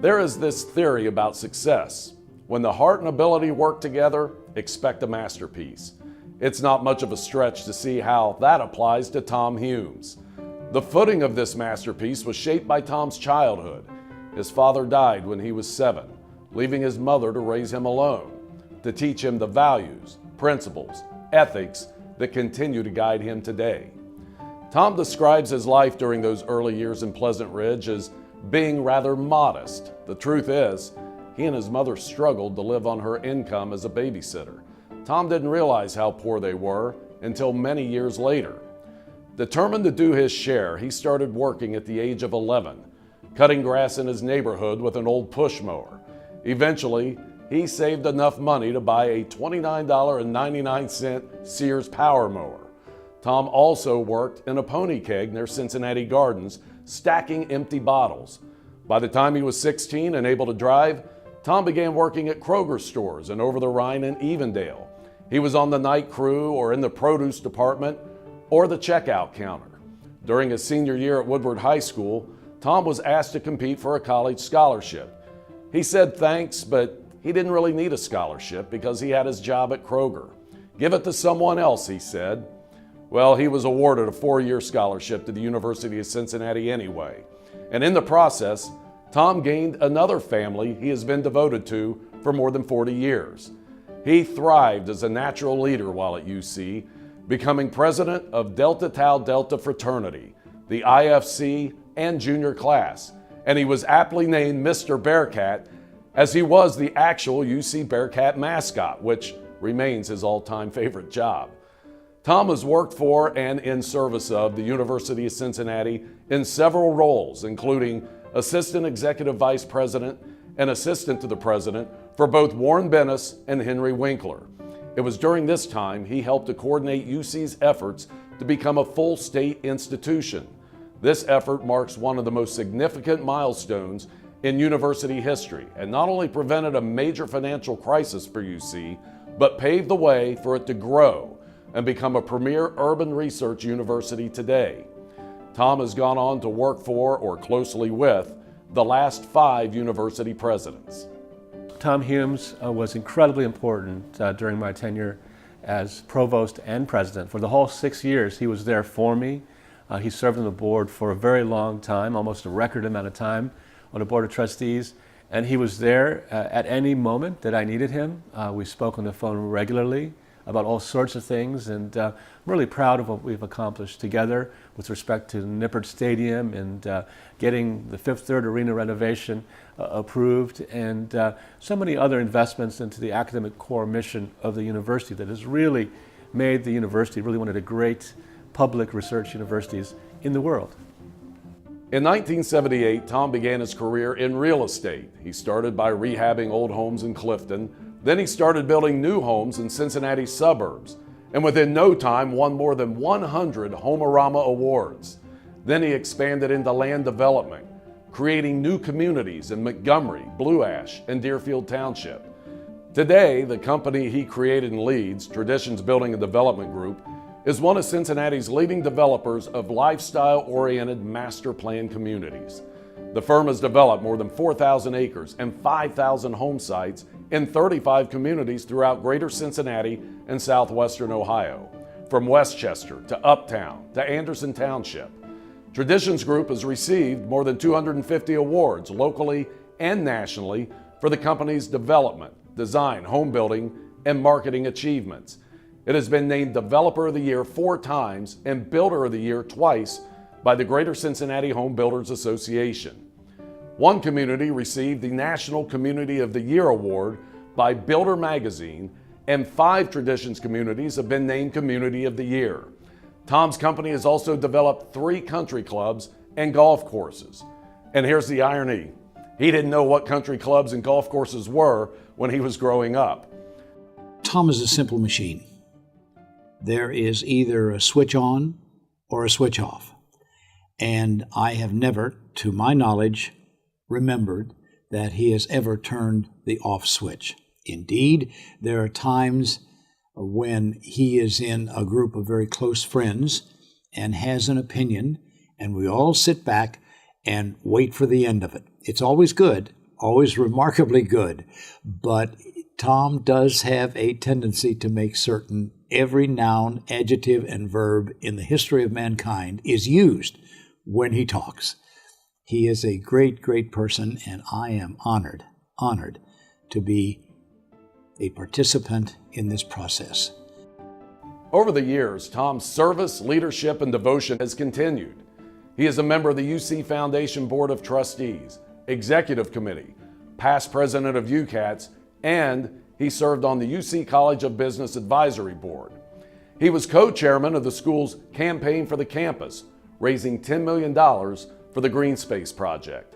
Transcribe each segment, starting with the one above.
There is this theory about success. When the heart and ability work together, expect a masterpiece. It's not much of a stretch to see how that applies to Tom Humes. The footing of this masterpiece was shaped by Tom's childhood. His father died when he was 7, leaving his mother to raise him alone, to teach him the values, principles, ethics that continue to guide him today. Tom describes his life during those early years in Pleasant Ridge as being rather modest. The truth is, he and his mother struggled to live on her income as a babysitter. Tom didn't realize how poor they were until many years later. Determined to do his share, he started working at the age of 11, cutting grass in his neighborhood with an old push mower. Eventually, he saved enough money to buy a $29.99 Sears power mower. Tom also worked in a pony keg near Cincinnati Gardens, stacking empty bottles. By the time he was 16 and able to drive, Tom began working at Kroger stores and over the Rhine in Evendale. He was on the night crew or in the produce department or the checkout counter. During his senior year at Woodward High School, Tom was asked to compete for a college scholarship. He said thanks, but he didn't really need a scholarship because he had his job at Kroger. Give it to someone else, he said. Well, he was awarded a 4-year scholarship to the University of Cincinnati anyway. And in the process, Tom gained another family he has been devoted to for more than 40 years. He thrived as a natural leader while at UC, becoming president of Delta Tau Delta Fraternity, the IFC, and junior class. And he was aptly named Mr. Bearcat, as he was the actual UC Bearcat mascot, which remains his all-time favorite job. Tom has worked for and in service of the University of Cincinnati in several roles, including Assistant Executive Vice President and Assistant to the President for both Warren Bennis and Henry Winkler. It was during this time he helped to coordinate UC's efforts to become a full state institution. This effort marks one of the most significant milestones in university history and not only prevented a major financial crisis for UC, but paved the way for it to grow and become a premier urban research university today. Tom has gone on to work for or closely with the last 5 university presidents. Tom Humes was incredibly important during my tenure as provost and president. For the whole 6 years, he was there for me. He served on the board for a very long time, almost a record amount of time on the board of trustees. And he was there at any moment that I needed him. We spoke on the phone regularly about all sorts of things, and I'm really proud of what we've accomplished together with respect to Nippert Stadium and getting the Fifth Third Arena renovation approved, and so many other investments into the academic core mission of the university that has really made the university really one of the great public research universities in the world. In 1978, Tom began his career in real estate. He started by rehabbing old homes in Clifton. Then he started building new homes in Cincinnati's suburbs, and within no time won more than 100 Homerama awards. Then he expanded into land development, creating new communities in Montgomery, Blue Ash, and Deerfield Township. Today, the company he created and leads, Traditions Building and Development Group, is one of Cincinnati's leading developers of lifestyle-oriented master plan communities. The firm has developed more than 4,000 acres and 5,000 home sites in 35 communities throughout greater Cincinnati and southwestern Ohio, from Westchester to Uptown to Anderson Township. Traditions Group has received more than 250 awards locally and nationally for the company's development, design, home building, and marketing achievements. It has been named Developer of the Year 4 times and Builder of the Year twice by the Greater Cincinnati Home Builders Association. One community received the National Community of the Year Award by Builder Magazine, and 5 Traditions communities have been named Community of the Year. Tom's company has also developed 3 country clubs and golf courses. And here's the irony. He didn't know what country clubs and golf courses were when he was growing up. Tom is a simple machine. There is either a switch on or a switch off. And I have never, to my knowledge, remembered that he has ever turned the off switch. Indeed, there are times when he is in a group of very close friends and has an opinion, and we all sit back and wait for the end of it. It's always good always remarkably good. But Tom does have a tendency to make certain every noun, adjective, and verb in the history of mankind is used when he talks. He is a great, great person, and I am honored to be a participant in this process. Over the years, Tom's service, leadership, and devotion has continued. He is a member of the UC Foundation Board of Trustees, Executive Committee, past president of UCATS, and he served on the UC College of Business Advisory Board. He was co-chairman of the school's Campaign for the Campus, raising $10 million for the Green Space Project.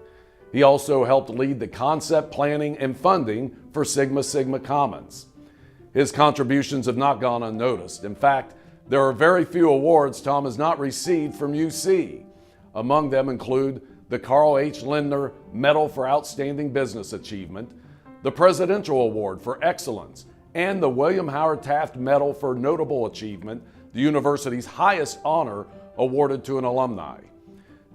He also helped lead the concept planning and funding for Sigma Sigma Commons. His contributions have not gone unnoticed. In fact, there are very few awards Tom has not received from UC. Among them include the Carl H. Lindner Medal for Outstanding Business Achievement, the Presidential Award for Excellence, and the William Howard Taft Medal for Notable Achievement, the university's highest honor awarded to an alumni.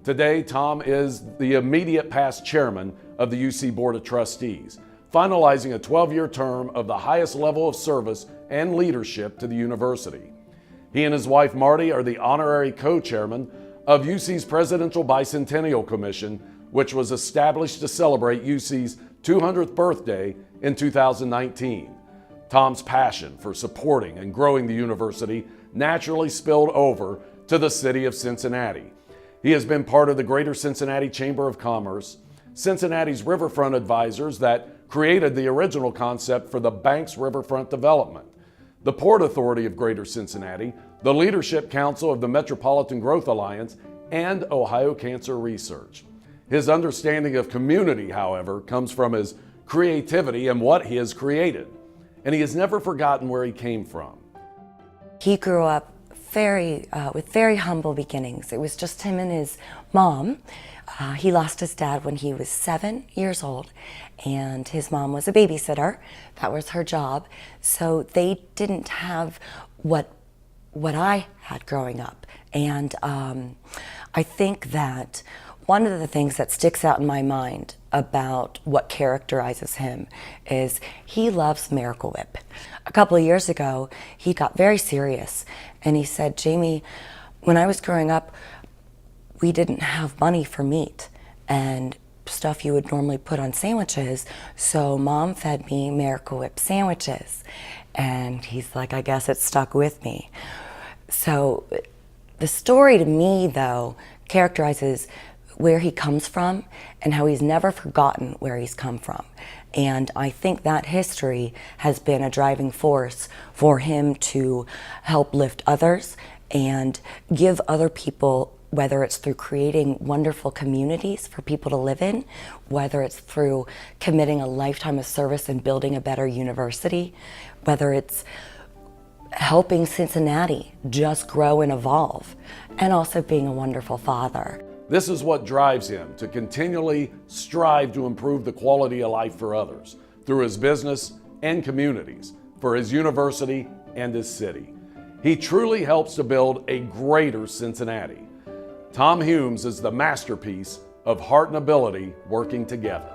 Today, Tom is the immediate past chairman of the UC Board of Trustees, finalizing a 12-year term of the highest level of service and leadership to the university. He and his wife Marty are the honorary co-chairman of UC's Presidential Bicentennial Commission, which was established to celebrate UC's 200th birthday in 2019. Tom's passion for supporting and growing the university naturally spilled over to the city of Cincinnati. He has been part of the Greater Cincinnati Chamber of Commerce, Cincinnati's Riverfront Advisors that created the original concept for the Banks Riverfront development, the Port Authority of Greater Cincinnati, the Leadership Council of the Metropolitan Growth Alliance, and Ohio Cancer Research. His understanding of community, however, comes from his creativity and what he has created, and he has never forgotten where he came from. He grew up with very humble beginnings. It was just him and his mom. He lost his dad when he was 7 years old, and his mom was a babysitter. That was her job. So they didn't have what I had growing up. And I think that one of the things that sticks out in my mind about what characterizes him is he loves Miracle Whip. A couple of years ago, he got very serious and he said, "Jamie, when I was growing up, we didn't have money for meat and stuff you would normally put on sandwiches, so Mom fed me Miracle Whip sandwiches." And he's like, "I guess it stuck with me." So the story to me, though, characterizes where he comes from and how he's never forgotten where he's come from. And I think that history has been a driving force for him to help lift others and give other people, whether it's through creating wonderful communities for people to live in, whether it's through committing a lifetime of service and building a better university, whether it's helping Cincinnati just grow and evolve, and also being a wonderful father. This is what drives him to continually strive to improve the quality of life for others through his business and communities, for his university and his city. He truly helps to build a greater Cincinnati. Tom Humes is the masterpiece of heart and ability working together.